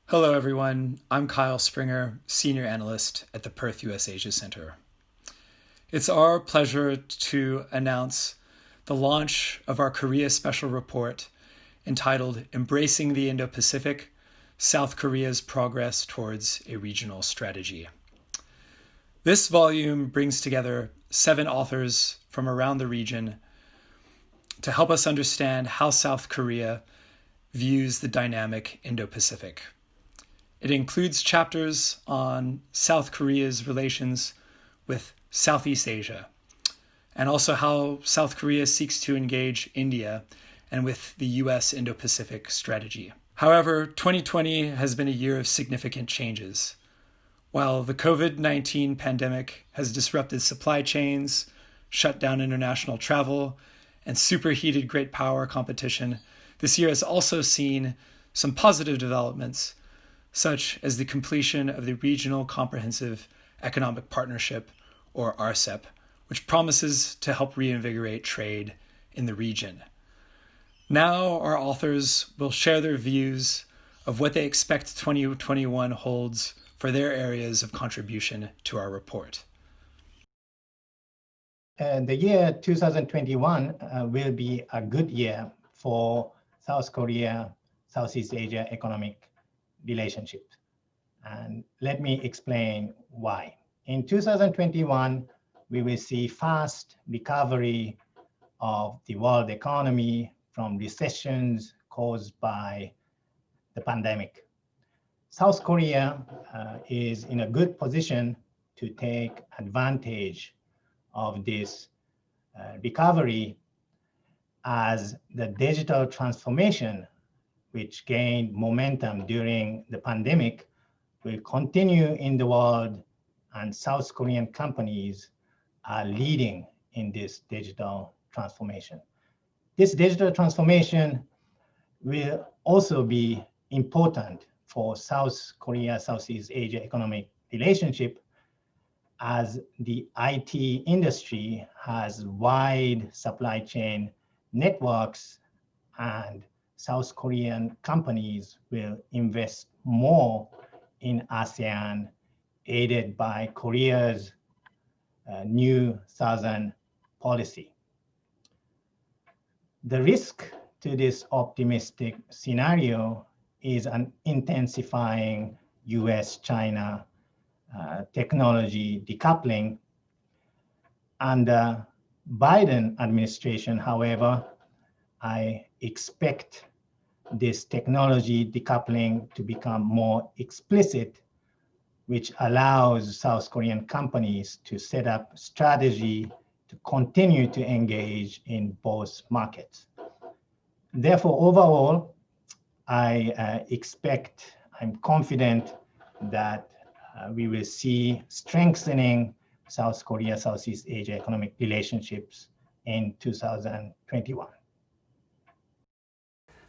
Hello, everyone. I'm Kyle Springer, Senior Analyst at the Perth USAsia Center. It's our pleasure to announce the launch of our Korea Special Report entitled Embracing the Indo-Pacific, South Korea's Progress Towards a Regional Strategy. This volume brings together 7 authors from around the region to help us understand how South Korea views the dynamic Indo-Pacific. It includes chapters on South Korea's relations with Southeast Asia, and also how South Korea seeks to engage India and with the US Indo-Pacific strategy. However, 2020 has been a year of significant changes. While the COVID-19 pandemic has disrupted supply chains, shut down international travel, and superheated great power competition, this year has also seen some positive developments, such as the completion of the Regional Comprehensive Economic Partnership, or RCEP, which promises to help reinvigorate trade in the region. Now our authors will share their views of what they expect 2021 holds for their areas of contribution to our report. The year 2021 will be a good year for South Korea, Southeast Asia economic relationship. And let me explain why. In 2021, we will see fast recovery of the world economy from recessions caused by the pandemic. South Korea is in a good position to take advantage of this recovery as the digital transformation, which gained momentum during the pandemic, will continue in the world, and South Korean companies are leading in this digital transformation. This digital transformation will also be important for South Korea, Southeast Asia economic relationship, as the IT industry has wide supply chain networks, and South Korean companies will invest more in ASEAN, aided by Korea's new Southern policy. The risk to this optimistic scenario is an intensifying US-China technology decoupling. Under Biden administration, however, I expect this technology decoupling to become more explicit, which allows South Korean companies to set up strategy to continue to engage in both markets. Therefore, overall, I'm confident that we will see strengthening South Korea, Southeast Asia economic relationships in 2021.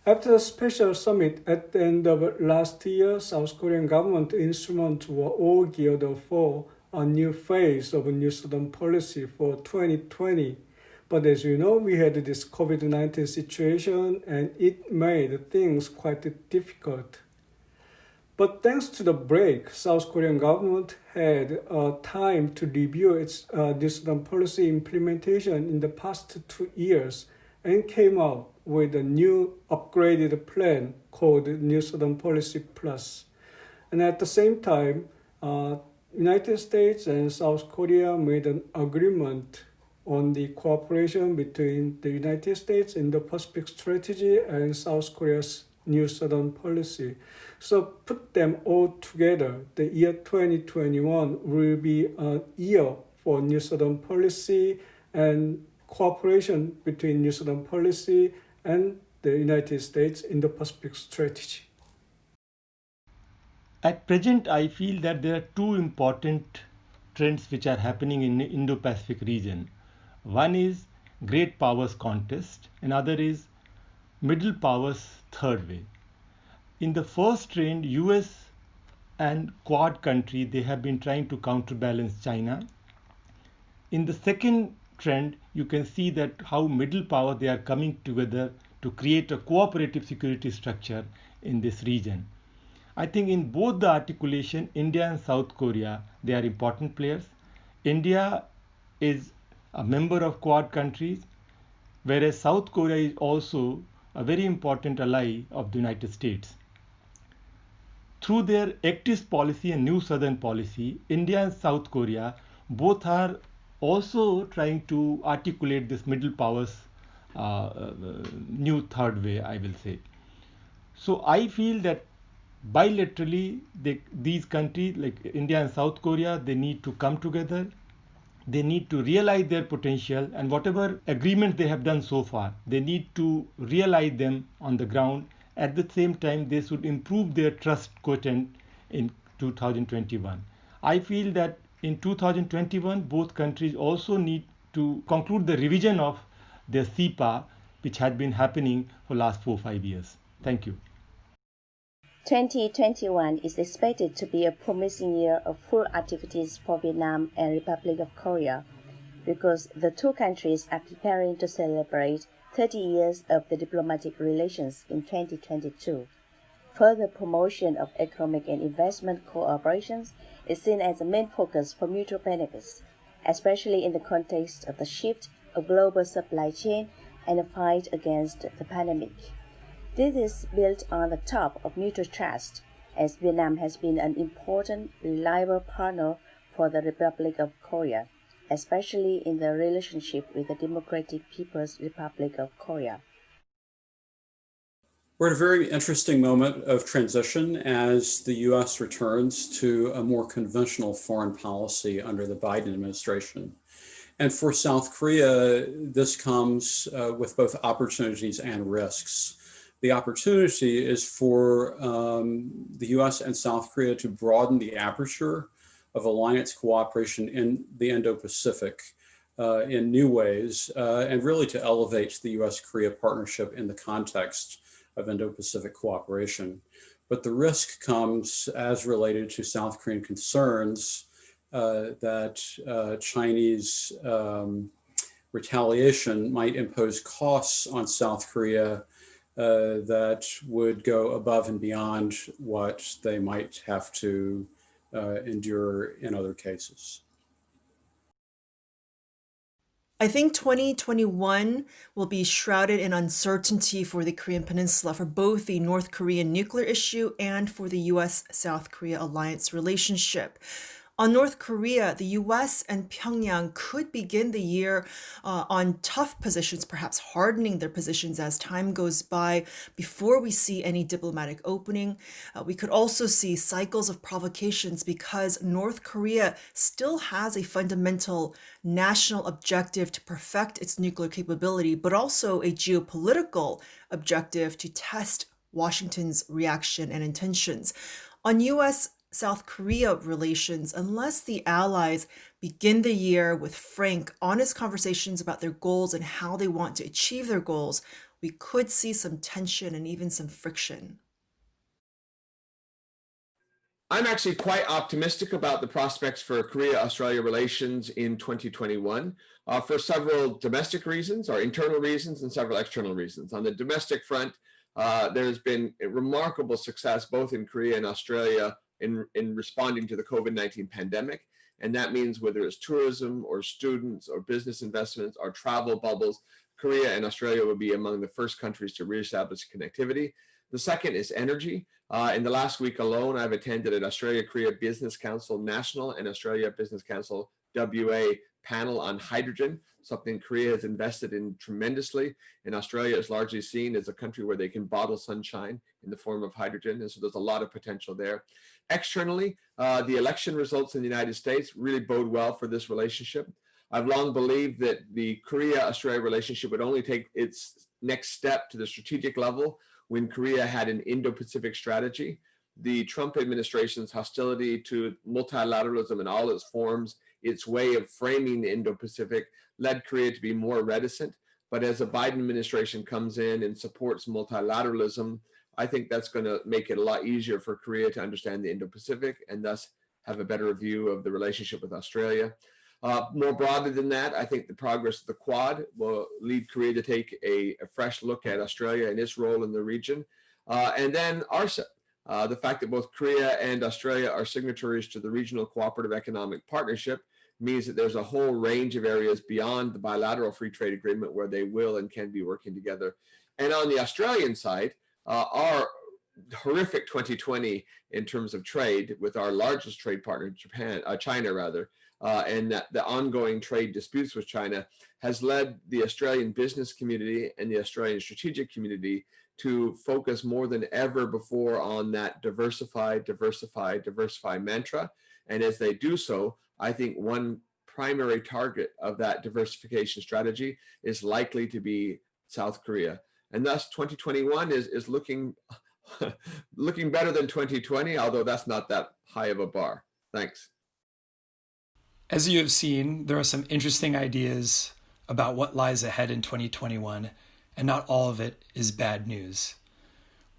After the special summit at the end of last year, South Korean government instruments were all geared for a new phase of New Southern policy for 2020. But as you know, we had this COVID-19 situation and it made things quite difficult. But thanks to the break, South Korean government had time to review its New Southern policy implementation in the past 2 years and came out with a new upgraded plan called New Southern Policy Plus. And at the same time, United States and South Korea made an agreement on the cooperation between the United States Indo-Pacific strategy and South Korea's New Southern policy. So put them all together, the year 2021 will be a year for New Southern policy and cooperation between New Southern policy and the United States Indo-Pacific strategy. At present, I feel that there are 2 important trends which are happening in the Indo-Pacific region. One is great powers contest, another is middle powers third way. In the first trend, US and Quad country, they have been trying to counterbalance China. In the second trend, you can see that how middle power they are coming together to create a cooperative security structure in this region. I think in both the articulation, India and South Korea, they are important players. India is a member of Quad countries, whereas South Korea is also a very important ally of the United States. Through their Act East policy and New Southern policy, India and South Korea both are also trying to articulate this middle powers new third way, I will say. So I feel that bilaterally, these countries like India and South Korea, they need to come together. They need to realize their potential, and whatever agreements they have done so far, they need to realize them on the ground. At the same time, they should improve their trust quotient in 2021. I feel that in 2021, both countries also need to conclude the revision of their CEPA, which had been happening for last 4-5 years. Thank you. 2021 is expected to be a promising year of full activities for Vietnam and Republic of Korea because the two countries are preparing to celebrate 30 years of the diplomatic relations in 2022. Further promotion of economic and investment cooperations is seen as a main focus for mutual benefits, especially in the context of the shift of global supply chain and the fight against the pandemic. This is built on the top of mutual trust, as Vietnam has been an important, reliable partner for the Republic of Korea, especially in the relationship with the Democratic People's Republic of Korea. We're at a very interesting moment of transition as the U.S. returns to a more conventional foreign policy under the Biden administration. And for South Korea, this comes with both opportunities and risks. The opportunity is for the US and South Korea to broaden the aperture of alliance cooperation in the Indo-Pacific in new ways, and really to elevate the US-Korea partnership in the context of Indo-Pacific cooperation. But the risk comes as related to South Korean concerns that Chinese retaliation might impose costs on South Korea that would go above and beyond what they might have to endure in other cases. I think 2021 will be shrouded in uncertainty for the Korean Peninsula for both the North Korean nuclear issue and for the US-South Korea alliance relationship. On North Korea, the US and Pyongyang could begin the year on tough positions, perhaps hardening their positions as time goes by before we see any diplomatic opening. We could also see cycles of provocations because North Korea still has a fundamental national objective to perfect its nuclear capability, but also a geopolitical objective to test Washington's reaction and intentions. On US-South Korea relations, unless the allies begin the year with frank, honest conversations about their goals and how they want to achieve their goals, we could see some tension and even some friction. I'm actually quite optimistic about the prospects for Korea-Australia relations in 2021 for several domestic reasons, or internal reasons, and several external reasons. On the domestic front, there's been a remarkable success both in Korea and Australia in responding to the COVID-19 pandemic. And that means whether it's tourism or students or business investments or travel bubbles, Korea and Australia will be among the first countries to reestablish connectivity. The second is energy. In the last week alone, I've attended an Australia-Korea Business Council National and Australia Business Council WA panel on hydrogen, something Korea has invested in tremendously. And Australia is largely seen as a country where they can bottle sunshine in the form of hydrogen. And so there's a lot of potential there. Externally, the election results in the United States really bode well for this relationship. I've long believed that the Korea-Australia relationship would only take its next step to the strategic level when Korea had an Indo-Pacific strategy. The Trump administration's hostility to multilateralism in all its forms, its way of framing the Indo-Pacific, led Korea to be more reticent. But as the Biden administration comes in and supports multilateralism, I think that's going to make it a lot easier for Korea to understand the Indo-Pacific and thus have a better view of the relationship with Australia. More broadly than that, I think the progress of the Quad will lead Korea to take a fresh look at Australia and its role in the region. And then RCEP. The fact that both Korea and Australia are signatories to the Regional Cooperative Economic Partnership means that there's a whole range of areas beyond the bilateral free trade agreement where they will and can be working together. And on the Australian side, our horrific 2020 in terms of trade with our largest trade partner, China rather, and that the ongoing trade disputes with China has led the Australian business community and the Australian strategic community to focus more than ever before on that diversify, diversify, diversify mantra. And as they do so, I think one primary target of that diversification strategy is likely to be South Korea. And thus 2021 is looking looking better than 2020, although that's not that high of a bar. Thanks. As you have seen, there are some interesting ideas about what lies ahead in 2021, and not all of it is bad news.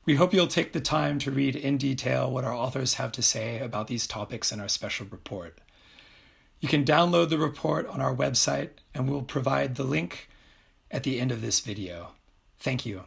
We hope you'll take the time to read in detail what our authors have to say about these topics in our special report. You can download the report on our website, and we'll provide the link at the end of this video. Thank you.